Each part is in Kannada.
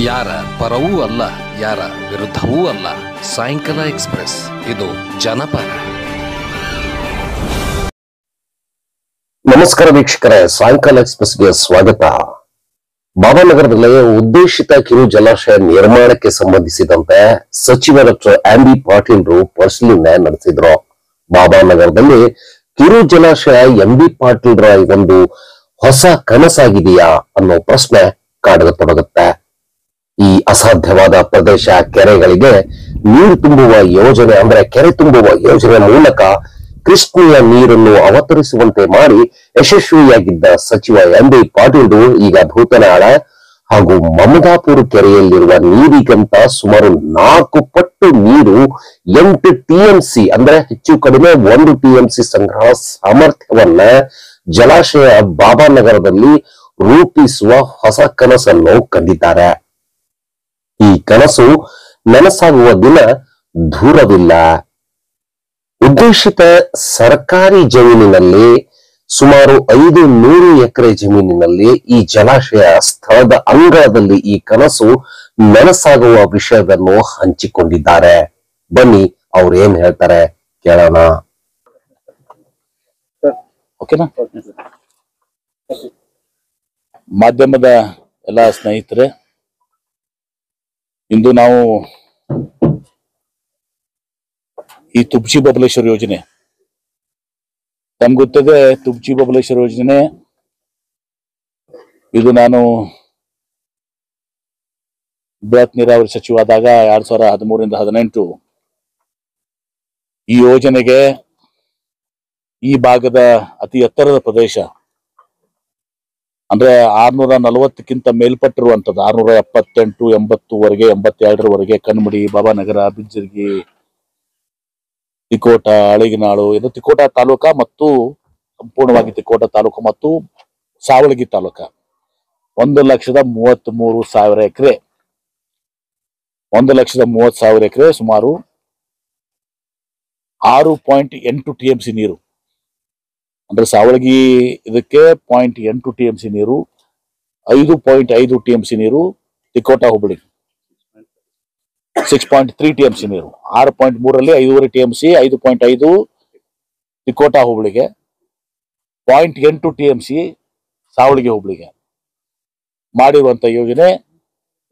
ಯಾರ ಪರವೂ ಅಲ್ಲ, ಯಾರ ವಿರುದ್ಧವೂ ಅಲ್ಲ. ಸಾಯಂಕಾಲ ಎಕ್ಸ್‌ಪ್ರೆಸ್, ಇದು ಜನಪರ. ನಮಸ್ಕಾರ ವೀಕ್ಷಕರೇ, ಸಾಯಂಕಾಲ ಎಕ್ಸ್‌ಪ್ರೆಸ್ಗೆ ಸ್ವಾಗತ. ಬಾಬಾನಗರದಲ್ಲಿ ಉದ್ದೇಶಿತ ಕಿರು ಜಲಾಶಯ ನಿರ್ಮಾಣಕ್ಕೆ ಸಂಬಂಧಿಸಿದಂತೆ ಸಚಿವ ಡಾಕ್ಟರ್ ಎಂ.ಬಿ. ಪಾಟೀಲ್ರು ಪರಿಶೀಲನೆ ನಡೆಸಿದ್ರು. ಬಾಬಾನಗರದಲ್ಲಿ ಕಿರು ಜಲಾಶಯ ಎಂ.ಬಿ. ಪಾಟೀಲ್ರ ಒಂದು ಹೊಸ ಕನಸಾಗಿದೆಯಾ ಅನ್ನೋ ಪ್ರಶ್ನೆ ಕಾಡತೊಡಗುತ್ತೆ. ಈ ಅಸಾಧ್ಯವಾದ ಪ್ರದೇಶ ಕೆರೆಗಳಿಗೆ ನೀರು ತುಂಬುವ ಯೋಜನೆ, ಅಂದ್ರೆ ಕೆರೆ ತುಂಬುವ ಯೋಜನೆ ಮೂಲಕ ಕೃಷ್ಣೆಯ ನೀರನ್ನು ಅವತರಿಸುವಂತೆ ಮಾಡಿ ಯಶಸ್ವಿಯಾಗಿದ್ದ ಸಚಿವ ಎಂ.ಬಿ. ಪಾಟೀಲ್ರು ಈಗ ಭೂತನಾಳ ಹಾಗೂ ಮಮದಾಪುರ ಕೆರೆಯಲ್ಲಿರುವ ನೀರಿಗಿಂತ ಸುಮಾರು 4 ಪಟ್ಟು ನೀರು 8 ಟಿಎಂಸಿ ಅಂದ್ರೆ ಹೆಚ್ಚು ಕಡಿಮೆ 1 ಟಿಎಂಸಿ ಸಂಗ್ರಹ ಸಾಮರ್ಥ್ಯವನ್ನ ಜಲಾಶಯ ಬಾಬಾನಗರದಲ್ಲಿ ರೂಪಿಸುವ ಹೊಸ ಕನಸನ್ನು ಕಂಡಿದ್ದಾರೆ. ಈ ಕನಸು ನನಸಾಗುವ ದಿನ ದೂರವಿಲ್ಲ. ಉದ್ದೇಶಿತ ಸರ್ಕಾರಿ ಜಮೀನಿನಲ್ಲಿ ಸುಮಾರು 500 ಎಕರೆ ಜಮೀನಿನಲ್ಲಿ ಈ ಜಲಾಶಯ ಸ್ಥಳದ ಅಂಗಳದಲ್ಲಿ ಈ ಕನಸು ನನಸಾಗುವ ವಿಷಯವನ್ನು ಹಂಚಿಕೊಂಡಿದ್ದಾರೆ. ಬನ್ನಿ ಅವ್ರೇನ್ ಹೇಳ್ತಾರೆ ಕೇಳೋಣ. ಓಕೆನಾ? ಮಾಧ್ಯಮದ ಎಲ್ಲ ಸ್ನೇಹಿತರೆ, ಇಂದು ನಾವು ಈ ತುಬ್ಚಿ ಬಬಲೇಶ್ವರ ಯೋಜನೆ, ತಮ್ಗೆ ಗೊತ್ತದೆ ತುಬ್ಚಿ ಬಬಲೇಶ್ವರ ಯೋಜನೆ, ಇದು ನಾನು ಬೃಹತ್ ನೀರಾವರಿ ಸಚಿವ ಆದಾಗ 2013ರಿಂದ 18 ಈ ಯೋಜನೆಗೆ ಈ ಭಾಗದ ಅತಿ ಎತ್ತರದ ಪ್ರದೇಶ ಅಂದ್ರೆ 640ಕ್ಕಿಂತ ಮೇಲ್ಪಟ್ಟಿರುವಂತದ್ದು, 678, 80ವರೆಗೆ, 82ರವರೆಗೆ ಕಣ್ಮಡಿ, ಬಾಬಾನಗರ, ಬಿಜ್ಜರ್ಗಿ, ತಿಕೋಟ, ಅಳಿಗಿನಾಳು, ಇದು ತಿಕೋಟ ತಾಲೂಕಾ ಮತ್ತು ಸಂಪೂರ್ಣವಾಗಿ ತಿಕೋಟ ತಾಲೂಕು ಮತ್ತು ಸಾವಳಗಿ ತಾಲೂಕ 1,33,000 ಎಕರೆ, 1,30,000 ಎಕರೆ, ಸುಮಾರು 6.8 ಟಿಎಂಸಿ ನೀರು. ಅಂದ್ರೆ ಸಾವಳಗಿ ಇದಕ್ಕೆ 0.8 ಟಿಎಂಸಿ ನೀರು, 5.5 ಟಿಎಂಸಿ ನೀರು ತಿಕೋಟ ಹುಬ್ಬಳ್ಳಿ, 6.3 ಟಿಎಂಸಿ ನೀರು, 6.3ರಲ್ಲಿ 5.5 ಟಿಎಂಸಿ, 5.5 ತಿಕೋಟ ಹುಬ್ಬಳ್ಳಿಗೆ, 0.8 ಟಿಎಂಸಿ ಸಾವಳಗಿ ಹುಬ್ಬಳ್ಳಿಗೆ ಮಾಡಿರುವಂತ ಯೋಜನೆ.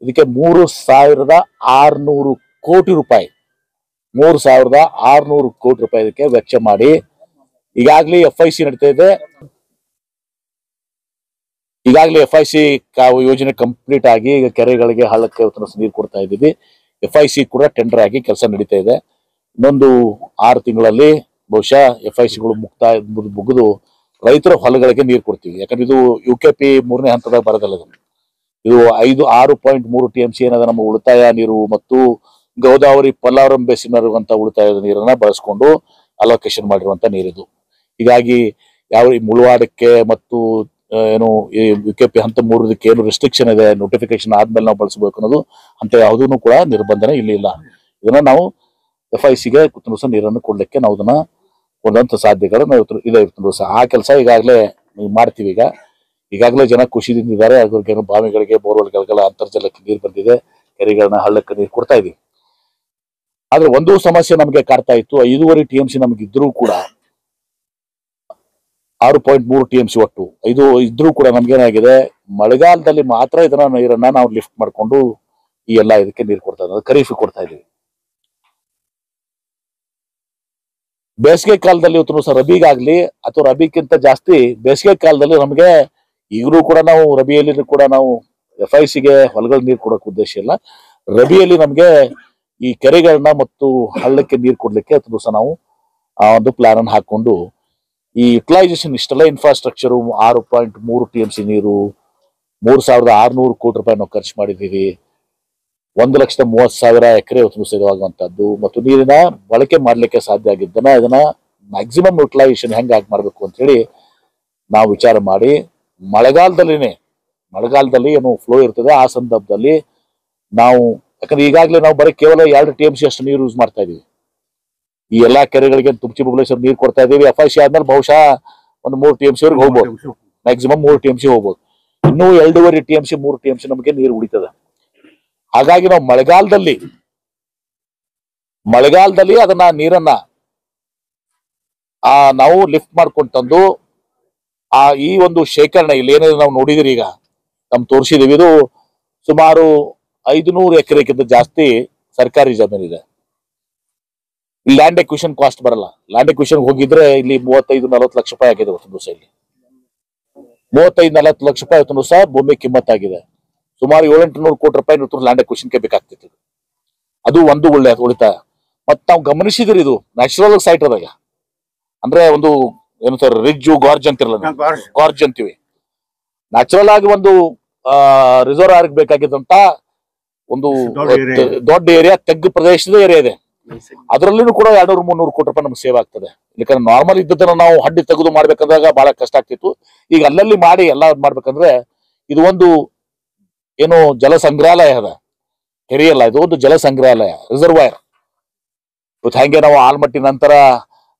ಇದಕ್ಕೆ 3,600 ಕೋಟಿ ರೂಪಾಯಿ, 3,600 ಕೋಟಿ ರೂಪಾಯಿ ಇದಕ್ಕೆ ವೆಚ್ಚ ಮಾಡಿ ಈಗಾಗಲೇ FIC ನಡೀತಾ ಇದೆ. ಈಗಾಗಲೇ FIC ಯೋಜನೆ ಕಂಪ್ಲೀಟ್ ಆಗಿ ಈಗ ಕೆರೆಗಳಿಗೆ ಹಳ್ಳಕ್ಕೆ ನೀರು ಕೊಡ್ತಾ ಇದ್ದೀವಿ. FIC ಕೂಡ ಟೆಂಡರ್ ಆಗಿ ಕೆಲಸ ನಡೀತಾ ಇದೆ. ಇನ್ನೊಂದು 6 ತಿಂಗಳಲ್ಲಿ ಬಹುಶಃ FICಗಳು ಮುಗಿದು ರೈತರ ಹೊಲಗಳಿಗೆ ನೀರು ಕೊಡ್ತೀವಿ. ಯಾಕಂದ್ರೆ ಇದು UKP 3ನೇ ಹಂತದಾಗ ಬರೋದಲ್ಲ. ಇದು 6.3 ಟಿಎಂಸಿ ಏನದ ನಮ್ಮ ಉಳಿತಾಯ ನೀರು ಮತ್ತು ಗೋದಾವರಿ ಪಲ್ಲಾವರಂ ಬೇಸಿನ್ ಇರುವಂತ ಉಳಿತಾಯದ ನೀರನ್ನ ಬಳಸ್ಕೊಂಡು ಅಲೋಕೇಶನ್ ಮಾಡಿರುವಂತ ನೀರಿದು. ಹೀಗಾಗಿ ಯಾವ ಮುಳುವಾಡಕ್ಕೆ ಮತ್ತು ಏನು ಈ UKP ಹಂತ 3ಕ್ಕೆ ಏನು ರೆಸ್ಟ್ರಿಕ್ಷನ್ ಇದೆ, ನೋಟಿಫಿಕೇಶನ್ ಆದ್ಮೇಲೆ ನಾವು ಬಳಸಬೇಕು ಅನ್ನೋದು ಅಂತ ಯಾವುದೂ ಕೂಡ ನಿರ್ಬಂಧನೆ ಇಲ್ಲಿ ಇಲ್ಲ. ಇದನ್ನ ನಾವು FICಗೆ ನೀರನ್ನು ಕೊಡ್ಲಿಕ್ಕೆ ನಾವು ಇದನ್ನ ಕೊಡುವಂತ ಸಾಧ್ಯತೆಗಳು ಇದೆ. ಆ ಕೆಲಸ ಈಗಾಗಲೇ ಮಾಡ್ತೀವಿ. ಈಗಾಗಲೇ ಜನ ಖುಷಿದಿಂದ ಇದ್ದಾರೆ. ಅವ್ರಿಗೇನು ಬಾವಿಗಳಿಗೆ, ಬೋರ್ವೆಲ್ಗಳಿಗೆಲ್ಲ ಅಂತರ್ಜಲಕ್ಕೆ ನೀರು ಬಂದಿದೆ, ಕೆರೆಗಳನ್ನ ಹಳ್ಳಕ್ಕೆ ನೀರು ಕೊಡ್ತಾ ಇದೀವಿ. ಆದ್ರೆ ಒಂದು ಸಮಸ್ಯೆ ನಮಗೆ ಕಾಡ್ತಾ ಇತ್ತು. 5.5 ಟಿಎಂಸಿ ನಮ್ಗೆ ಇದ್ರೂ ಕೂಡ 6.3 ಟಿಎಂಸಿ ಒಟ್ಟು 5 ಇದ್ರೂ ಕೂಡ ನಮ್ಗೇನಾಗಿದೆ, ಮಳೆಗಾಲದಲ್ಲಿ ಮಾತ್ರ ಇದನ್ನ ನೀರನ್ನ ನಾವು ಲಿಫ್ಟ್ ಮಾಡ್ಕೊಂಡು ಈ ಎಲ್ಲ ಇದಕ್ಕೆ ನೀರು ಕೊಡ್ತಾ ಇದ್ದೀವಿ, ಖರೀಫ್ ಕೊಡ್ತಾ ಇದೀವಿ. ಬೇಸಿಗೆ ಕಾಲದಲ್ಲಿ ರಬಿಗಾಗ್ಲಿ ಅಥವಾ ರಬಿಗಿಂತ ಜಾಸ್ತಿ ಬೇಸಿಗೆ ಕಾಲದಲ್ಲಿ ನಮಗೆ ಈಗಲೂ ಕೂಡ ನಾವು ರಬಿಯಲ್ಲಿ ಕೂಡ ನಾವು FICಗೆ ಹೊಲಗಳ ನೀರು ಕೊಡೋಕೆ ಉದ್ದೇಶ ಇಲ್ಲ. ರಬಿಯಲ್ಲಿ ನಮ್ಗೆ ಈ ಕೆರೆಗಳನ್ನ ಮತ್ತು ಹಳ್ಳಕ್ಕೆ ನೀರು ಕೊಡ್ಲಿಕ್ಕೆ ನಾವು ಆ ಒಂದು ಪ್ಲಾನ್ ಅನ್ನು ಹಾಕೊಂಡು ಈ ಯುಟಿಲೈಸೇಷನ್ ಇಷ್ಟೆಲ್ಲ ಇನ್ಫ್ರಾಸ್ಟ್ರಕ್ಚರು 6.3 ಟಿಎಂಸಿ ನೀರು, 3,600 ಕೋಟಿ ರೂಪಾಯಿ ನಾವು ಖರ್ಚು ಮಾಡಿದ್ದೀವಿ. 1,30,000 ಎಕರೆ ಸಿಗುವಂತದ್ದು ಮತ್ತು ನೀರಿನ ಬಳಕೆ ಮಾಡ್ಲಿಕ್ಕೆ ಸಾಧ್ಯ ಆಗಿದ್ದನ್ನ ಇದನ್ನ ಮ್ಯಾಕ್ಸಿಮಮ್ ಯುಟಿಲೈಸೇಷನ್ ಹೆಂಗ್ ಮಾಡ್ಬೇಕು ಅಂತ ಹೇಳಿ ನಾವು ವಿಚಾರ ಮಾಡಿ ಮಳೆಗಾಲದಲ್ಲಿ ಏನು ಫ್ಲೋ ಇರ್ತದೆ ಆ ಸಂದರ್ಭದಲ್ಲಿ ನಾವು, ಯಾಕಂದ್ರೆ ಈಗಾಗಲೇ ನಾವು ಬರೀ ಕೇವಲ 2 ಟಿಎಂಸಿ ಅಷ್ಟು ನೀರು ಯೂಸ್ ಮಾಡ್ತಾ ಇದೀವಿ. ಈ ಎಲ್ಲಾ ಕೆರೆಗಳಿಗೆ ತುಬ್ಚಿ ಬಬಲೇಶ್ವರ ನೀರು ಕೊಡ್ತಾ ಇದೀವಿ. FIC ಆದ್ಮೇಲೆ ಬಹುಶಃ ಒಂದು 3 ಟಿಎಂಸಿ ವರೆಗೆ ಹೋಗ್ಬೋದು, ಮ್ಯಾಕ್ಸಿಮಮ್ 3 ಟಿಎಂಸಿ ಹೋಗ್ಬೋದು. ಇನ್ನೂ 2.5 ಟಿಎಂಸಿ 3 ಟಿಎಂಸಿ ನಮಗೆ ನೀರು ಉಳಿತದೆ. ಹಾಗಾಗಿ ನಾವು ಮಳೆಗಾಲದಲ್ಲಿ ಅದನ್ನ ನೀರನ್ನ ನಾವು ಲಿಫ್ಟ್ ಮಾಡ್ಕೊಂಡು ತಂದು ಈ ಒಂದು ಶೇಖರಣೆ ಇಲ್ಲಿ ಏನಿದೆ ನಾವು ನೋಡಿದಿರಿ, ಈಗ ತೋರಿಸಿದೀವಿ. ಇದು ಸುಮಾರು 500 ಎಕರೆಗಿಂತ ಜಾಸ್ತಿ ಸರ್ಕಾರಿ ಜಮೀನಿದೆ. ಲ್ಯಾಂಡ್ ಎಕ್ವಿಷನ್ ಕಾಸ್ಟ್ ಬರಲ್ಲ. ಲ್ಯಾಂಡ್ ಎಕ್ವಿಷನ್ ಹೋಗಿದ್ರೆ ಇಲ್ಲಿ 35-40 ಲಕ್ಷ ರೂಪಾಯಿ ಆಗಿದೆ ಒಂದು ದಿವಸ. ಇಲ್ಲಿ 35-40 ಲಕ್ಷ ರೂಪಾಯಿ ಇವತ್ತು ದಿವಸ ಭೂಮಿ ಕಿಮ್ಮತ್ತಾಗಿದೆ. ಸುಮಾರು 700-800 ಕೋಟಿ ರೂಪಾಯಿ ಲ್ಯಾಂಡ್ ಎಕ್ವಿಷನ್ಗೆ ಬೇಕಾಗ್ತಿತ್ತು. ಅದು ಒಂದು ಒಳ್ಳೆ ಉಳಿತಾಯ. ಮತ್ ನಾವು ಗಮನಿಸಿದ್ರಿ, ಇದು ನ್ಯಾಚುರಲ್ ಸೈಟ್ ಅದಾಗ, ಅಂದ್ರೆ ಒಂದು ಏನು ಸರ್ ರಿಡ್ಜು ಗಾರ್ಜ್ ಅಂತಿರಲ್ಲ, ಗಾರ್ಜ್ ಅಂತೀವಿ. ನ್ಯಾಚುರಲ್ ಆಗಿ ಒಂದು ರಿಸರ್ವ್ ಬೇಕಾಗಿದ್ದಂತ ಒಂದು ದೊಡ್ಡ ಏರಿಯಾ, ತೆಗ್ಗು ಪ್ರದೇಶದ ಏರಿಯಾ ಇದೆ. ಅದರಲ್ಲಿನೂ ಕೂಡ 200-300 ಕೋಟಿ ರೂಪಾಯಿ ನಮ್ಗೆ ಸೇವ್ ಆಗ್ತದೆ. ಯಾಕಂದ್ರೆ ನಾರ್ಮಲ್ ಇದ್ದದನ್ನ ನಾವು ಹಡ್ಡಿ ತೆಗೆದು ಮಾಡ್ಬೇಕಂದಾಗ ಬಹಳ ಕಷ್ಟ ಆಗ್ತಿತ್ತು. ಈಗ ಅಲ್ಲಲ್ಲಿ ಮಾಡಿ ಎಲ್ಲ ಮಾಡ್ಬೇಕಂದ್ರೆ ಇದು ಒಂದು ಏನು ಜಲ ಸಂಗ್ರಹಾಲಯ ಅದ, ಕೆರೆಯಲ್ಲ, ಇದು ಒಂದು ಜಲ ಸಂಗ್ರಹಾಲಯ, ರಿಸರ್ವಾಯರ್. ಇವತ್ತು ಹಂಗೆ ನಾವು ಆಲ್ಮಟ್ಟಿ ನಂತರ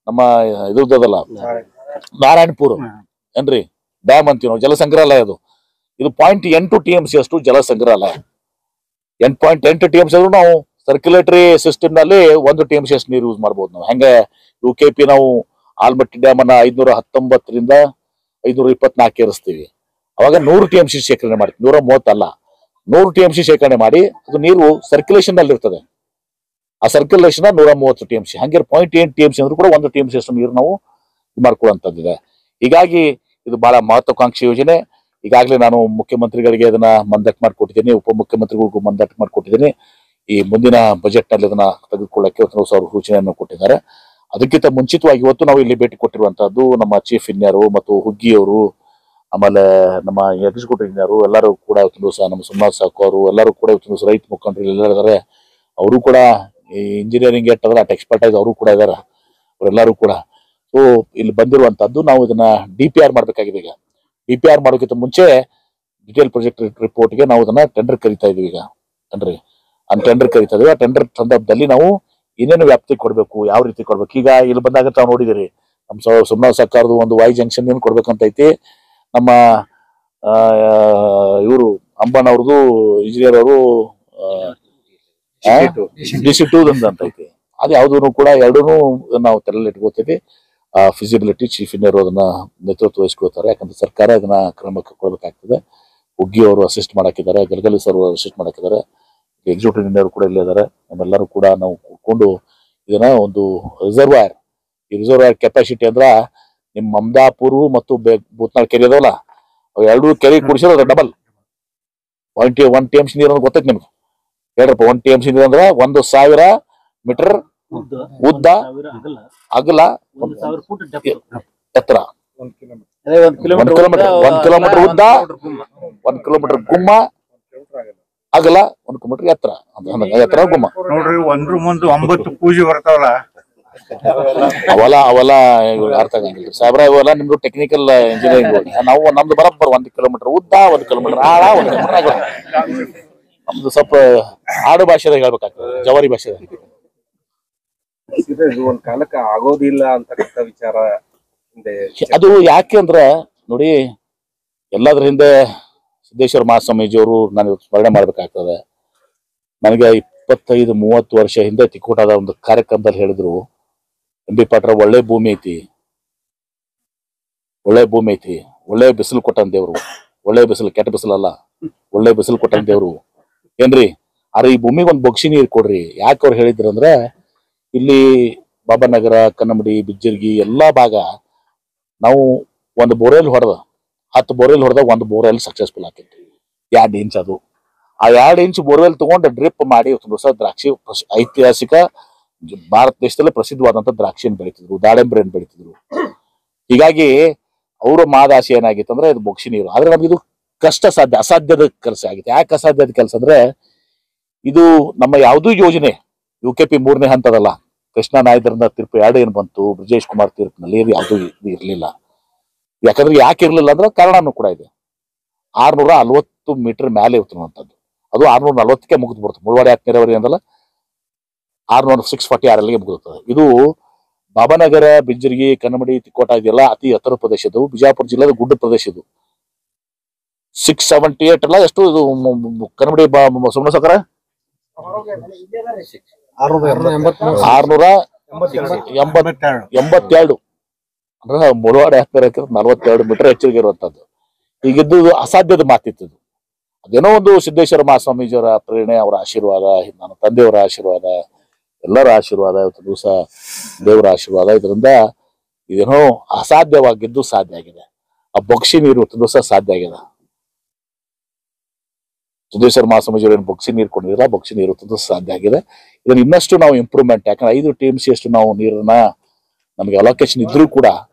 ನಮ್ಮ ಇದ್ರದಲ್ಲ ನಾರಾಯಣಪುರ ಏನ್ರಿ ಡ್ಯಾಮ್ ಅಂತೀವಿ ನಾವು, ಜಲ ಸಂಗ್ರಹಾಲಯ ಅದು. ಇದು 0.8 TMC ಅಷ್ಟು ಜಲ ಸಂಗ್ರಹಾಲಯ. 8.8 TMC ಆದ್ರೂ ನಾವು ಸರ್ಕ್ಯುಲೇಟರಿ ಸಿಸ್ಟಮ್ ನಲ್ಲಿ 1 TMC ಅಷ್ಟು ನೀರು ಯೂಸ್ ಮಾಡ್ಬೋದು. ನಾವು ಹೆಂಗೆ UKP ನಾವು ಆಲ್ಮಟ್ಟಿ ಡ್ಯಾಮ್ ಅನ್ನ 519ರಿಂದ 524 ಏರಿಸ್ತೀವಿ. ಅವಾಗ 100 TMC ಶೇಖರಣೆ ಮಾಡ್ತೀವಿ. 130 ಅಲ್ಲ, 100 TMC ಶೇಖರಣೆ ಮಾಡಿ ಅದು ನೀರು ಸರ್ಕ್ಯುಲೇಷನ್ ನಲ್ಲಿ ಇರ್ತದೆ. ಆ ಸರ್ಕ್ಯುಲೇಷನ್ 130 TMC. ಹಂಗೆ 0.8 TMC ಅಂದ್ರೂ ಕೂಡ 1 TMC ಅಷ್ಟು ನೀರು ನಾವು ಮಾಡ್ಕೊಳ್ಳುವಂತದ್ದಿದೆ. ಹೀಗಾಗಿ ಇದು ಬಹಳ ಮಹತ್ವಾಕಾಂಕ್ಷಿ ಯೋಜನೆ. ಈಗಾಗಲೇ ನಾನು ಮುಖ್ಯಮಂತ್ರಿಗಳಿಗೆ ಅದನ್ನ ಮಂದಟ್ಟು ಮಾಡಿಕೊಟ್ಟಿದ್ದೀನಿ, ಉಪಮುಖ್ಯಮಂತ್ರಿಗಳಿಗೂ ಮಂದಟ್ಟು ಮಾಡಿಕೊಟ್ಟಿದ್ದೀನಿ. ಈ ಮುಂದಿನ ಬಜೆಟ್ ನಲ್ಲಿ ಅದನ್ನ ತೆಗೆದುಕೊಳ್ಳಕ್ಕೆ ಅವರು ಸೂಚನೆಯನ್ನು ಕೊಟ್ಟಿದ್ದಾರೆ. ಅದಕ್ಕಿಂತ ಮುಂಚಿತವಾಗಿ ಇವತ್ತು ನಾವು ಇಲ್ಲಿ ಭೇಟಿ ಕೊಟ್ಟಿರುವಂತಹದ್ದು ನಮ್ಮ ಚೀಫ್ ಇಂಜಿನಿಯರ್ ಮತ್ತು ಹುಗ್ಗಿಯವರು, ಆಮೇಲೆ ನಮ್ಮ ಎಕ್ಸಿಕ್ಯೂಟಿವ್ ಇಂಜಿನಿಯರ್ ಎಲ್ಲರೂ ಕೂಡ ಇವತ್ತು ದಿವಸ, ನಮ್ಮ ಸೋಮನಾಥ್ ಸಾಕು ಅವರು ಎಲ್ಲರೂ ಕೂಡ ಇವತ್ತು ದಿವಸ ರೈತ ಮುಖಂಡರು ಎಲ್ಲ ಇದ್ದಾರೆ. ಅವರು ಕೂಡ ಈ ಇಂಜಿನಿಯರಿಂಗ್ ಏಟ್ ಅಟ್ ಎಕ್ಸ್ಪರ್ಟೈಸ್ ಅವರು ಕೂಡ ಇದ್ದಾರೆ, ಅವರೆಲ್ಲರೂ ಕೂಡ. ಸೊ ಇಲ್ಲಿ ಬಂದಿರುವಂತಹದ್ದು ನಾವು ಇದನ್ನ DPR ಮಾಡ್ಬೇಕಾಗಿದೆ. ಈಗ DPR ಮಾಡೋಕ್ಕಿಂತ ಮುಂಚೆ ಡಿಟೇಲ್ ಪ್ರಾಜೆಕ್ಟ್ ರಿಪೋರ್ಟ್ಗೆ ನಾವು ಅದನ್ನ ಟೆಂಡರ್ ಕರಿತಾ ಇದೀವಿ. ಈಗ ಟೆಂಡರ್ ಕರಿತಾ ಇದೀವಿ. ಆ ಟೆಂಡರ್ ಸಂದರ್ಭದಲ್ಲಿ ನಾವು ಏನೇನು ವ್ಯಾಪ್ತಿ ಕೊಡ್ಬೇಕು, ಯಾವ ರೀತಿ ಕೊಡ್ಬೇಕು. ಈಗ ಇಲ್ಲಿ ಬಂದಾಗ ತಾವು ನೋಡಿದಿರಿ, ನಮ್ಮ ಸೋಮನಾಥ್ ಸರ್ಕಾರದ ಒಂದು Y ಜಂಕ್ಷನ್ ಏನು ಕೊಡ್ಬೇಕಂತ ಐತಿ. ನಮ್ಮ ಇವರು ಅಂಬನ್ ಅವ್ರದ್ದು ಇಂಜಿನಿಯರ್ ಅವರು DC2 ಅಂತ ಐತಿ. ಅದು ಯಾವುದೂ ಕೂಡ ಎರಡೂ ನಾವು ತಲೆಯಲ್ಲಿ ಇಟ್ಕೋತೀವಿ. ಫಿಸಿಬಿಲಿಟಿ ಚೀಫ್ ಇಂಜಿನಿಯರ್ ಅದನ್ನ ನೇತೃತ್ವ ವಹಿಸ್ಕೊಳ್ತಾರೆ. ಯಾಕಂದ್ರೆ ಸರ್ಕಾರ ಅದನ್ನ ಕ್ರಮಕ್ಕೆ ಕೊಡಬೇಕಾಗ್ತದೆ. ಹುಗ್ಗಿ ಅವರು ಅಸಿಸ್ಟ್ ಮಾಡಾಕಿದ್ದಾರೆ, ಗಲಗಲಿ ಸರ್ ಅಸಿಸ್ಟ್ ಮಾಡಾಕಿದ್ದಾರೆ, ಎಕ್ಸಿಕ್ಯೂಟಿವ್ ಇಂಜಿನಿಯರ್ ಕೂಡ ಇಲ್ಲೇ ಇದ್ದಾರೆ. ನಮ್ಮೆಲ್ಲರೂ ಕೂಡ ನಾವು ಕೂತ್ಕೊಂಡು ಇದನ್ನ ಒಂದು ರಿಸರ್ವಾಯರ್, ಈ ರಿಸರ್ವಾಯರ್ ಕೆಪಾಸಿಟಿ ಅಂದ್ರ ನಿಮ್ ಮಮದಾಪುರ ಮತ್ತು ಭೂತ್ನಾಳ್ ಕೆರೆ ಅದಾವಲ್ಲ, ಅವು 2 ಕೆರೆ ಕುಡಿಸಿದ್ರೆ ಡಬಲ್ 1 TMC ನೀರು ಅಂತ ಗೊತ್ತೈತಿ ನಿಮ್ಗೆ. ಹೇಳ್ರಪ್ಪ, 1 TMC ನೀರು ಅಂದ್ರೆ 1,000 ಮೀಟರ್ ಉದ್ದ, ಅಗಲ, ಎತ್ತರ, 1 ಕಿಲೋಮೀಟರ್ ಉದ್ದ, 1 ಕಿಲೋಮೀಟರ್ ಗುಮ್ಮ, ಅಗಲ, 1 ಕಿಲೋಮೀಟರ್ ಎತ್ತರ, ಎತ್ತರ ಗುಮ್ಮ ನೋಡ್ರಿ. 1 ಮುಂದೆ 9 ಪೂಜೆ ಬರ್ತಾವಲ್ಲ, ಅವೆಲ್ಲ ಅರ್ಥ ಆಗಂಗಿಲ್ಲ ಸಾಹೇಬ್ರ. ಇವೆಲ್ಲ ನಿಮ್ದು ಟೆಕ್ನಿಕಲ್ ಇಂಜಿನಿಯರಿಂಗ್. ನಾವು ನಮ್ದು ಬರಬ್ಬರ್ 1 ಕಿಲೋಮೀಟರ್ ಉದ್ದ, 1 ಕಿಲೋಮೀಟರ್ ಆಳ, 1 ಕಿಲೋಮೀಟರ್ ಅಗಲ. ನಮ್ದು ಸ್ವಲ್ಪ ಆಡು ಭಾಷೆದಾಗ ಹೇಳ್ಬೇಕಾಗ್ತದೆ, ಜವಾರಿ ಭಾಷೆದಾಗ. ಒಂದ್ ಕಾಲಕ್ಕೆ ಆಗೋದಿಲ್ಲ ಅಂತಕ್ಕಂಥ ವಿಚಾರ ಅದು ಯಾಕೆ ಅಂದ್ರ ನೋಡಿ, ಎಲ್ಲದ್ರ ಹಿಂದೆ ಸಿದ್ದೇಶ್ವರ ಮಹಾಸ್ವಾಮೀಜಿ ಅವರು ನಾನು ಸ್ಮರಣೆ ಮಾಡ್ಬೇಕಾಗ್ತದೆ. ನನಗೆ 25-30 ವರ್ಷ ಹಿಂದೆ ತಿಕೋಟದ ಒಂದು ಕಾರ್ಯಕ್ರಮದಲ್ಲಿ ಹೇಳಿದ್ರು, MB ಪಾಟ್ರ ಒಳ್ಳೆ ಭೂಮಿ ಐತಿ, ಒಳ್ಳೆ ಬಿಸಿಲು ಕೊಟ್ಟನ್ ದೇವ್ರು. ಒಳ್ಳೆ ಬಿಸಿಲು, ಕೆಟ್ಟ ಬಿಸಿಲಲ್ಲ, ಒಳ್ಳೆ ಬಿಸಿಲು ಕೊಟ್ಟನ್ ದೇವ್ರು ಏನ್ರಿ. ಆದ್ರೆ ಈ ಭೂಮಿಗೆ ಒಂದು ಬೊಗ್ಸಿ ನೀರು ಕೊಡ್ರಿ. ಯಾಕೆ ಅವ್ರು ಹೇಳಿದ್ರು ಅಂದ್ರೆ, ಇಲ್ಲಿ ಬಾಬಾನಗರ, ಕನ್ನಂಬಡಿ, ಬಿಜ್ಜರ್ಗಿ ಎಲ್ಲಾ ಭಾಗ ನಾವು ಒಂದು ಬೋರ್ವೆಲ್ ಹೊಡೆದ 10 ಬೋರ್ವೆಲ್ ಹೊಡೆದ 1 ಬೋರ್ವೆಲ್ ಸಕ್ಸಸ್ಫುಲ್ ಆಗ್ತೈತಿ. 2 ಇಂಚ್ ಅದು. ಆ 2 ಇಂಚ್ ಬೋರ್ವೆಲ್ ತಗೊಂಡು ಡ್ರಿಪ್ ಮಾಡಿ ಹೊಸ ದ್ರಾಕ್ಷಿ, ಐತಿಹಾಸಿಕ ಭಾರತ ದೇಶದಲ್ಲಿ ಪ್ರಸಿದ್ಧವಾದಂತ ದ್ರಾಕ್ಷಿಯನ್ನು ಬೆಳಿತಿದ್ರು, ದಾಳಿಂಬ್ರೆಯನ್ನು ಬೆಳಿತಿದ್ರು. ಹೀಗಾಗಿ ಅವರ ಮಾದಾಶೆ ಏನಾಗಿತ್ತು ಅಂದ್ರೆ ಇದು ಬೊಗ್ಸಿ ನೀರು. ಆದ್ರೆ ನಮ್ಗೆ ಇದು ಕಷ್ಟ ಸಾಧ್ಯ, ಅಸಾಧ್ಯದ ಕೆಲಸ ಆಗಿದೆ. ಯಾಕೆ ಅಸಾಧ್ಯದ ಕೆಲಸ ಅಂದ್ರೆ, ಇದು ನಮ್ಮ ಯಾವುದೂ ಯೋಜನೆ UKP 3ನೇ ಹಂತದಲ್ಲ, ಕೃಷ್ಣ ನಾಯ್ದರಿಂದ ತೀರ್ಪು 2 ಏನ್ ಬಂತು, ಬ್ರಿಜೇಶ್ ಕುಮಾರ್ ತೀರ್ಪಿನಲ್ಲಿ ಯಾವುದೂ ಇರ್ಲಿಲ್ಲ. ಯಾಕಂದ್ರೆ ಯಾಕೆ ಇರ್ಲಿಲ್ಲ ಅಂದ್ರೆ ಕಾರಣನೂ ಕೂಡ ಇದೆ. 640 ಮೀಟರ್ ಮೇಲೆ ಇರ್ತಕ್ಕಂಥದ್ದು, ಅದು 640ಕ್ಕೆ ಮುಗಿದು ಬರುತ್ತೆ. ಮುಳವಾಡಿ ಯಾಕೆ ನೀರಾವರಿ ಅಂದಲ್ಲ, 646 ಮುಗಿದುತ್ತದೆ. ಇದು ಬಾಬಾನಗರ, ಬಿಜ್ಜರ್ಗಿ, ಕನ್ನಂಬಡಿ, ತಿಕೋಟ ಇದೆಲ್ಲ ಅತಿ ಎತ್ತರ ಪ್ರದೇಶ. ಇದು ಬಿಜಾಪುರ ಜಿಲ್ಲೆದ ಗುಡ್ಡ ಪ್ರದೇಶ. ಇದು 678 ಅಲ್ಲ ಎಷ್ಟು ಇದು ಕನ್ನಂಬಡಿ ಸೋಮನಾಥ್ 682 ಅಂದ್ರೆ ಮುಳವಾಡೆ ಹಾಕ್ತಾರೆ 42 ಮೀಟರ್ ಹೆಚ್ಚಿಗೆ ಇರುವಂತದ್ದು. ಈಗಿದ್ದು ಅಸಾಧ್ಯದ ಮಾತಿತ್ತು. ಅದೇನೋ ಒಂದು ಸಿದ್ದೇಶ್ವರ ಮಹಾಸ್ವಾಮೀಜಿಯವರ ಪ್ರೇರಣೆ, ಅವರ ಆಶೀರ್ವಾದ, ನನ್ನ ತಂದೆಯವರ ಆಶೀರ್ವಾದ, ಎಲ್ಲರ ಆಶೀರ್ವಾದ, ಇವತ್ತು ದಿವಸ ದೇವರ ಆಶೀರ್ವಾದ, ಇದರಿಂದ ಇದೇನೋ ಅಸಾಧ್ಯವಾಗಿದ್ದು ಸಾಧ್ಯ ಆಗಿದೆ. ಆ ಬೊಕ್ಷಿ ನೀರು ಇವತ್ತು ದಿವಸ ಸಾಧ್ಯ ಆಗಿದೆ. ಸಿದ್ದೇಶ್ವರ ಮಹಾಸ್ವಾಮೀಜಿಯವರು ಏನು ಬೊಕ್ಷಿ ನೀರು ಕೊಂಡಿರಲ್ಲ, ಬೊಕ್ಷಿ ನೀರು ಇವತ್ತು ಸಾಧ್ಯ ಆಗಿದೆ. ಇದನ್ನ ಇನ್ನಷ್ಟು ನಾವು ಇಂಪ್ರೂವ್ಮೆಂಟ್, ಯಾಕಂದ್ರೆ 5 TMC ಅಷ್ಟು ನಾವು ನೀರನ್ನ ನಮಗೆ ಅಲೋಕೇಶನ್ ಇದ್ರೂ ಕೂಡ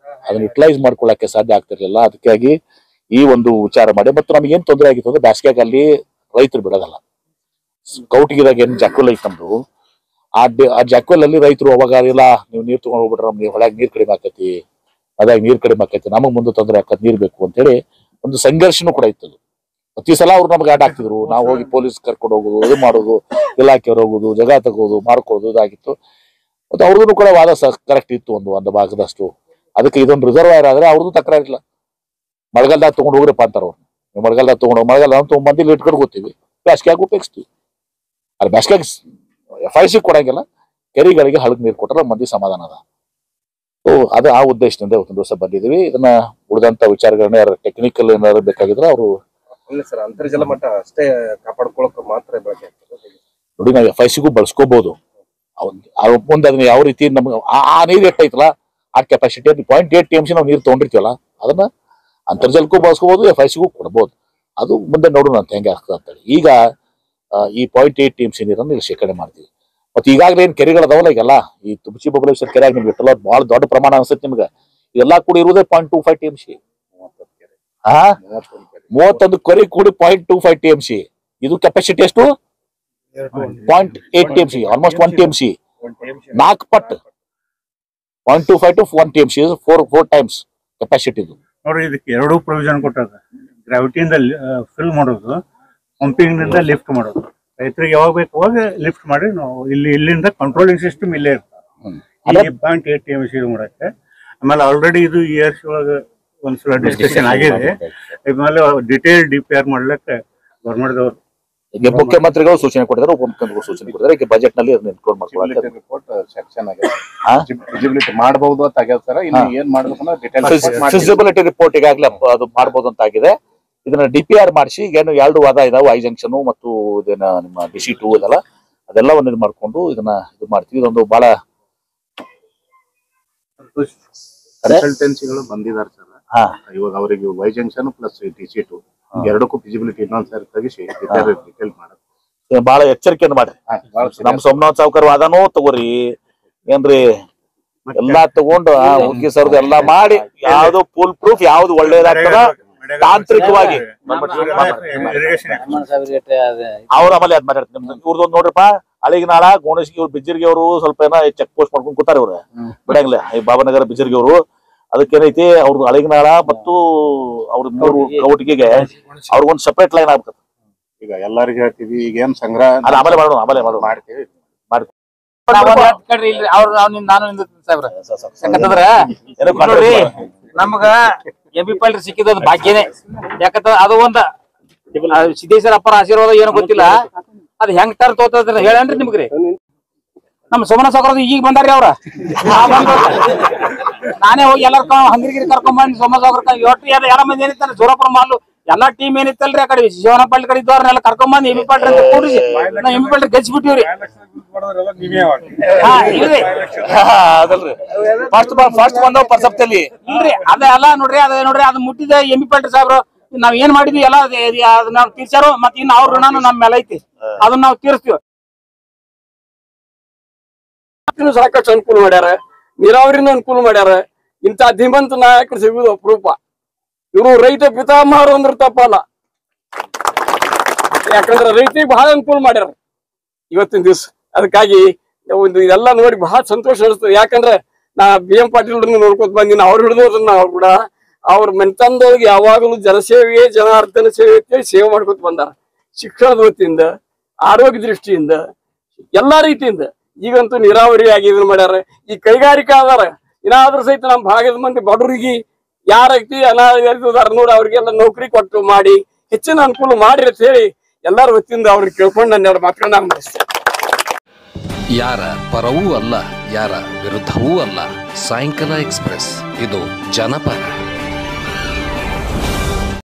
ಅದನ್ನ ಯುಟಿಲೈಸ್ ಮಾಡ್ಕೊಳ್ಳಕ್ಕೆ ಸಾಧ್ಯ ಆಗ್ತಿರ್ಲಿಲ್ಲ. ಅದಕ್ಕಾಗಿ ಈ ಒಂದು ವಿಚಾರ ಮಾಡಿ, ಮತ್ತು ನಮ್ಗೆ ಏನ್ ತೊಂದರೆ ಆಗಿತ್ತು ಅಂದ್ರೆ ಬೇಸಿಗೆಯಲ್ಲಿ ರೈತರು ಬಿಡೋದಲ್ಲ. ಕೌಟಿಗಿದಾಗ ಏನ್ ಜಾಕ್ವೆಲ್ ಐತೆ ನಮ್ದು, ಆ ಜಾಕ್ವೆಲ್ ಅಲ್ಲಿ ರೈತರು ಅವಾಗ ಇಲ್ಲ ನೀವು ನೀರ್ ತಗೊಂಡ್ ಹೋಗ್ಬಿಟ್ರೆ ನಮ್ಗೆ ಹೊಳಗೆ ನೀರ್ ಕಡಿಮೆ ಆಕೈತಿ, ಅದಾಗ ನೀರ್ ಕಡಿಮೆ ಆಕೈತಿ, ನಮಗ್ ಮುಂದೆ ತೊಂದರೆ ಆಕತ್ ನೀರ್ ಬೇಕು ಅಂತೇಳಿ ಒಂದು ಸಂಘರ್ಷನೂ ಕೂಡ ಇತ್ತು. ಪ್ರತಿ ಸಲ ಅವ್ರು ನಮ್ಗೆ ಆಟ ಆಗ್ತಿದ್ರು. ನಾವು ಹೋಗಿ ಪೊಲೀಸ್ ಕರ್ಕೊಂಡು ಹೋಗೋದು, ಇದು ಮಾಡೋದು, ಇಲಾಖೆಯವ್ರು ಹೋಗೋದು, ಜಾಗ ತಗೋದು, ಮಾಡ್ಕೊಳ್ಳೋದು ಇದಾಗಿತ್ತು. ಮತ್ತೆ ಅವ್ರದ್ದು ಕೂಡ ವಾದ ಕರೆಕ್ಟ್ ಇತ್ತು ಒಂದು ಭಾಗದಷ್ಟು. ಅದಕ್ಕೆ ಇದೊಂದು ರಿಸರ್ವಾಯರ್ ಆದ್ರೆ ಅವ್ರದ್ದು ತಕರಾರಿಲ್ಲ. ಮಳೆಗಾಲದಾಗ ತಗೊಂಡು ಹೋಗ್ರಪ್ಪ ಅಂತಾರ ಅವ್ರು. ಮಳೆಗಾಲದಾಗ ತಗೊಂಡು ಮಳೆಗಾಲ ತೊಗೊಂಡ್ಬಂದು ಇಲ್ಲಿ ಇಟ್ಕೊಂಡು ಹೋಗ್ತೀವಿ, ಬೇಸಿಗೆಯಾಗಿ ಉಪಯೋಗಿಸ್ತೀವಿ. ಅಲ್ಲಿ ಬೇಸಿಗೆಯಾಗಿ FIC ಕೊಡಂಗಿಲ್ಲ, ಕೆರೆಗಳಿಗೆ ಹಳಗ್ ನೀರು ಕೊಟ್ಟರೆ ಮಂದಿ ಸಮಾಧಾನ ಅದ. ಅದು ಆ ಉದ್ದೇಶದಿಂದ ಇವತ್ತು ದಿವಸ ಬಂದಿದ್ದೀವಿ. ಇದನ್ನ ಉಳಿದಂತ ವಿಚಾರಗಳನ್ನ ಯಾರು ಟೆಕ್ನಿಕಲ್ ಏನಾದ್ರು ಬೇಕಾಗಿದ್ರೆ ಅವರು ಸರ್ ಅಂತರ್ಜಲ ಮಟ್ಟ ಅಷ್ಟೇ ಕಾಪಾಡ್ಕೊಳಕ್ ಮಾತ್ರ ಬಳಕೆ ಆಗ್ತದೆ. ನೋಡಿ, ನಾವು FICಗೂ ಬಳಸ್ಕೋಬಹುದು. ಮುಂದೆ ಅದನ್ನ ಯಾವ ರೀತಿ ನಮ್ಗೆ ಆ ನೀರು ಎಟ್ಟೈತಲ್ಲ ಆ ಕೆಪಾಸಿಟಿ 0.8 TMC ನಾವು ನೀರು ತಗೊಂಡಿರ್ತೀವಲ್ಲ ಅದನ್ನ ಅಂತರ್ಜಲಕ್ಕೂ ಬಳಸ್ಕೋಬಹುದು, FICಗೂ ಕೊಡ್ಬೋದು. ಅದು ಮುಂದೆ ನೋಡೋಣ ಅಂತ ಹೆಂಗೆ ಆಗ್ತದೆ ಅಂತೇಳಿ. ಈಗ ಈ 0.8 TMC ನೀರನ್ನು ಇಲ್ಲಿ ಶೇಖರಣೆ ಮಾಡ್ತೀವಿ. ಮತ್ತೆ ಈಗಾಗಲೇ ಏನ್ ಕೆರೆಗಳದಾವಲ್ಲ ಈಗೆಲ್ಲ, ಈ ತುಬಚಿ ಬಬಲೇಶ್ವರ ಕೆರೆ ನಿಮ್ಗೆ ಇಟ್ಟಲ್ಲ ಬಹಳ ದೊಡ್ಡ ಪ್ರಮಾಣ ಅನ್ಸುತ್ತೆ ನಿಮ್ಗೆ. ಇದೆಲ್ಲ ಕೂಡಿ ಇರುವುದೇ 0.25 TMC. 31 ಕೆರೆ ಕೂಡಿ 0.25 TMC. ಇದು ಕೆಪಾಸಿಟಿ ಎಷ್ಟು? 0.8 TMC, ಆಲ್ಮೋಸ್ಟ್ 1 TMC, 4 ಪಟ್ಟು. 0.25 to 1 TMC, 4 times ಕೆಪಾಸಿಟಿ. ಇದು ನೋಡ್ರಿ, ಇದಕ್ಕೆ 2 ಪ್ರೊವಿಷನ್ ಕೊಟ್ಟದ. ಗ್ರಾವಿಟಿಯಿಂದ ಫಿಲ್ ಮಾಡೋದು, ಪಂಪಿಂಗ್ ನಿಂದ ಲಿಫ್ಟ್ ಮಾಡೋದು. ರೈತರಿಗೆ ಯಾವಾಗ ಬೇಕು ಅವಾಗ ಲಿಫ್ಟ್ ಮಾಡಿ ನಾವು ಇಲ್ಲಿಂದ ಕಂಟ್ರೋಲಿಂಗ್ ಸಿಸ್ಟಮ್ ಇಲ್ಲೇ ಇರ್ತದೆ 0.8 TMC ಮಾಡಕ್ಕೆ. ಆಮೇಲೆ ಆಲ್ರೆಡಿ ಇದು ಇಯರ್ಸ್ ಒಳಗೆ ಒಂದ್ಸಲ ಡಿಸ್ಕಷನ್ ಆಗಿದೆ. ಆಮೇಲೆ ಡಿಟೇಲ್ DPR ಮಾಡ್ಲಿಕ್ಕೆ ಗೌರ್ಮೆಂಟ್ದವ್ರು ಈಗ ಮುಖ್ಯಮಂತ್ರಿಗಳು ಸೂಚನೆ ಕೊಟ್ಟಿದ್ದಾರೆ, ಉಪಮುಖ್ಯಮಂತ್ರಿಗಳು ಸೂಚನೆ ಕೊಟ್ಟಿದ್ದಾರೆ. ಈಗ ಬಜೆಟ್ ನಲ್ಲಿ ಅದನ್ನ ಇನ್ಕ್ಲೂಡ್ ಮಾಡ್ಕೊಳ್ಳಿ. ರಿಪೋರ್ಟ್ ಸೆಕ್ಷನ್ ಆಗಿದೆ, ಫಿಸಿಬಿಲಿಟಿ ಮಾಡಬಹುದು ಅಂತ ಆಗ್ಯದ ಸರ್. ಇನ್ನು ಏನ್ ಮಾಡ್ಬೇಕು ಡಿಟೇಲ್ ಫಿಸಿಬಿಲಿಟಿ ರಿಪೋರ್ಟ್ ಈಗಾಗಲೇ ಅದು ಮಾಡಬಹುದು ಅಂತ ಆಗಿದೆ. ಇದನ್ನ DPR ಮಾಡಿಸಿ ಏನು 2 ವಾದ ಇದಾವೆ, I ಜಂಕ್ಷನ್ ಮತ್ತು ಇದನ್ನ ನಿಮ್ಮ DC2 ಇದೆಲ್ಲ, ಅದೆಲ್ಲ ಒಂದು ಇದು ಮಾಡ್ಕೊಂಡು ಇದನ್ನ ಇದು ಮಾಡ್ತೀವಿ. ಇದೊಂದು ಬಹಳ ಕನ್ಸಲ್ಟೆನ್ಸಿಗಳು ಬಂದಿದ್ದಾರೆ ಸರ್. ಇವಾಗ ಅವರಿಗೆ Y ಜಂಕ್ಷನ್ ಪ್ಲಸ್ DC2 ಎರಡಕ್ಕೂ ಫಿಸಿಬಿಲಿಟಿ ಇನ್ನೊಂದ್ಸರಿ ತೆಗಿಸಿ ಡಿಟೇಲ್ ಮಾಡೋದು ಬಹಳ ಎಚ್ಚರಿಕೆಯನ್ನು ಮಾಡ್ರಿ. ನಮ್ ಸೋಮನಾಥ್ ಸಾವ್ಕರ್ ವಾದನೂ ತಗೋರಿ, ಏನ್ರಿ ಎಲ್ಲಾ ತಗೊಂಡು ಹುಗ್ಗಿ ಸರ್ದು ಎಲ್ಲಾ ಮಾಡಿ ಯಾವ್ದು ಫುಲ್ ಪ್ರೂಫ್ ಯಾವ್ದು ಒಳ್ಳೇದಾಗ್ತದ ತಾಂತ್ರಿಕವಾಗಿ ಅವ್ರ ಆಮೇಲೆ ಅದ್ ಮಾತಾಡ್ತಾರೆ. ನಿಮ್ದು ಇವ್ರದೊಂದು ನೋಡ್ರಿಪ್ಪ, ಅಳಿಗನಾಳ ಗೋಣಸ್ಗಿ ಅವ್ರು ಬಿಜ್ಜರ್ಗಿ ಅವರು ಸ್ವಲ್ಪ ಏನೋ ಚೆಕ್ ಪೋಸ್ಟ್ ಮಾಡ್ಕೊಂಡು ಕೂತಾರ. ಇವ್ರ ಬಿಡಂಗಿಲ್ಲ ಈ ಬಾಬಾನಗರ ಬಿಜ್ಜರ್ಗಿ ಅವರು. ಅದಕ್ಕೇನೈತಿ ಅವ್ರದ್ದು ಅಳಿಗನಾಳ ಮತ್ತು ಅವ್ರ 3 ಕೌಟಿಗೆ ಅವ್ರಿಗೊಂದು ಸಪರೇಟ್ ಲೈನ್ ಆಗ್ತದೆ. ಈಗ ಎಲ್ಲರಿಗೂ ಹೇಳ್ತೀವಿ, ಈಗ ಏನ್ ಸಂಗ್ರಹ ಆಮೇಲೆ ಮಾಡೋಣ ಮಾಡ್ತೀವಿ. ನಮ್ಗ MP ಪಾಲ್ರಿ ಸಿಕ್ಕಿದ ಭಾಗ್ಯನೇ. ಯಾಕಂದ್ರ ಅದು ಒಂದ ಸಿದ್ದೇಶ್ವರ ಅಪ್ಪರ ಆಶೀರ್ವಾದ ಏನೋ ಗೊತ್ತಿಲ್ಲ, ಅದ್ ಹೆಂಗ್ ತರ ತೋತದ ಹೇಳನ್ರಿ ನಿಮ್ಗ್ರಿ. ನಮ್ ಸೋಮನಾಥ್ ಸಾವ್ಕರ್ ಈಗ ಬಂದಾರ್ರಿ ಅವ್ರ. ನಾನೇ ಹೋಗಿ ಎಲ್ಲಾರ ಹಂಗಿರಿ ಕರ್ಕೊಂಡ್ ಬಂದ್ ಸೋಮನಾಥ್ ಸಾವ್ಕರ್ ಎಲ್ಲ ಮಂದಿ ಏನಿತ್ತಾನೆ ಜೋರಾಪುರ ಮಾಲು ಎಲ್ಲಾ ಟೀಮ್ ಏನಿತ್ತಲ್ರಿ ಆ ಕಡೆ ಶಿವನ ಪಾಲ್ಟಿ ಕಡೆ ಇದ್ದವ್ರನ್ನೆಲ್ಲ ಕರ್ಕೊಂಡ್ ಬಂದ್ MP ಪಾಲ್ರಿ ಅಂತ ಕೂಡಿಸಿ ನಾ MP ಪಾಲ್ರಿ ಗಚ್ಚಿಬಿಟ್ಟಿವ್ರಿ. ಅದಲ್ರಿ ಫಸ್ಟ್ ಬಂದವ್ ಪರ್ಸಪ್ತಲ್ಲಿ ಇಲ್ರಿ ಅದೆಲ್ಲ ನೋಡ್ರಿ ಅದ್ ಮುಟ್ಟಿದ MP ಪಾಲ್ರಿ ಸಾಹೇಬ್ರು ನಾವ್ ಏನ್ ಮಾಡಿದ್ವಿ ಎಲ್ಲ ನಾವ್ ತೀರ್ಸಾರು. ಮತ್ ಇನ್ನು ಅವ್ರ ಋಣನು ನಮ್ ಮೇಲೆ ಐತಿ, ಅದನ್ನ ನಾವ್ ತೀರ್ಸ್ತೀವಿ. ಸಾಕಷ್ಟು ಅನುಕೂಲ ಮಾಡ್ಯಾರ, ನೀರಾವರಿನೂ ಅನುಕೂಲ ಮಾಡ್ಯಾರ. ಇಂತ ಧೀಮಂತ ನಾಯಕರು ಸಿಗುವುದು ಅಪರೂಪ. ಇವರು ರೈತ ಪಿತಾಮಹರು ಅಂದ್ರೆ ತಪ್ಪಲ್ಲ. ಯಾಕಂದ್ರೆ ರೈತರಿಗೆ ಬಹಳ ಅನುಕೂಲ ಮಾಡ್ಯಾರ ಇವತ್ತಿನ ದಿವ್ಸ. ಅದಕ್ಕಾಗಿ ಒಂದು ಇದೆಲ್ಲ ನೋಡಿ ಬಹಳ ಸಂತೋಷ ಅನಿಸ್ತದೆ. ಯಾಕಂದ್ರೆ ನಾ BM ಪಾಟೀಲ್ ನೋಡ್ಕೊತ ಬಂದಿನ, ಅವ್ರು ಹಿಡಿದೋದನ್ನ ಅವ್ರು ಕೂಡ ಅವ್ರ ಮನೆತನದೊಳಗೆ ಯಾವಾಗಲೂ ಜನಸೇವೆಯೇ ಜನಾರ್ದನ ಸೇವೆ ಅಂತೇಳಿ ಸೇವೆ ಮಾಡ್ಕೊತ ಬಂದಾರ. ಶಿಕ್ಷಣದ ವತಿಯಿಂದ, ಆರೋಗ್ಯ ದೃಷ್ಟಿಯಿಂದ, ಎಲ್ಲಾ ರೀತಿಯಿಂದ. ಈಗಂತೂ ನೀರಾವರಿ ಆಗಿ ಇದನ್ನ ಮಾಡ್ಯಾರ. ಈ ಕೈಗಾರಿಕಾ ಅದಾರ, ಏನಾದ್ರೂ ಸಹಿತ ನಮ್ಮ ಭಾಗದ ಮಂದಿ ಬಡವರಿಗೆ ಯಾರ ವ್ಯಕ್ತಿ ಅನಾಥ ನೋಡಿ ಅವ್ರಿಗೆಲ್ಲ ನೌಕರಿ ಕೊಟ್ಟು ಮಾಡಿ ಹೆಚ್ಚಿನ ಅನುಕೂಲ ಮಾಡಿ ಅಂತ ಹೇಳಿ ಎಲ್ಲಾರ ವತಿಯಿಂದ ಅವ್ರಿಗೆ ಕೇಳ್ಕೊಂಡು ನನ್ನ ಮಾತುಗಳನ್ನ ನಾನು ಮುಗಿಸ್ತೇನೆ. ಯಾರ ಪರವೂ ಅಲ್ಲ, ಯಾರ ವಿರುದ್ಧವೂ ಅಲ್ಲ. ಸಾಯಂಕಾಲ ಎಕ್ಸ್‌ಪ್ರೆಸ್, ಇದು ಜನಪರ.